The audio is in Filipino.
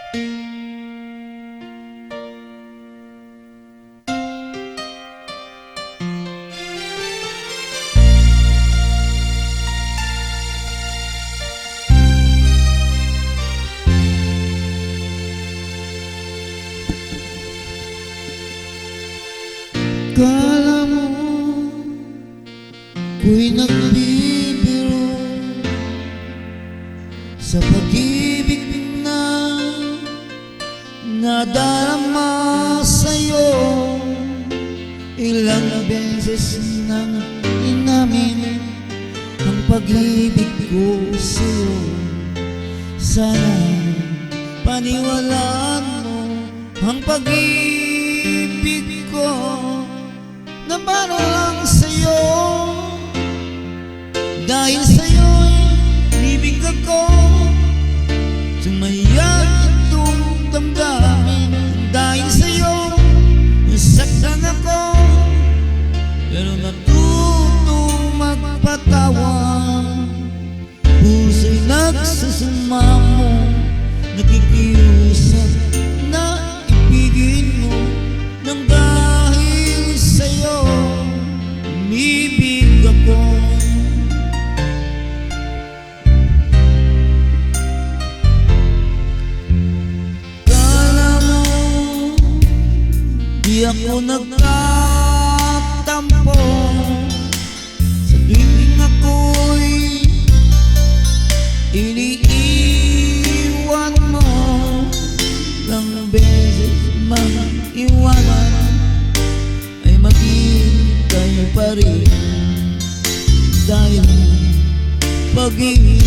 Kala mo ko'y nagbibiro sa pag-ibig na nadarama sa'yo. Ilang beses nang inamin ang pag-ibig ko sa'yo. Sana paniwalaan mo ang pag-ibig ko na para lang sa'yo. Dahil sa'yo'y ibig ako, sumayag itong damdamin. Dahil sa'yo, nasaktan ako, pero natutong magpatawad. Puso'y nagsusumamo, nakikiusap na ibigin mo nang dahil sa'yo umibig ako. Kala mo di ako nagtatampo sa tuwing ako'y iniiwan mo. Ilang beses mang iwanan ay maghihintay pa rin dahil pag-ibig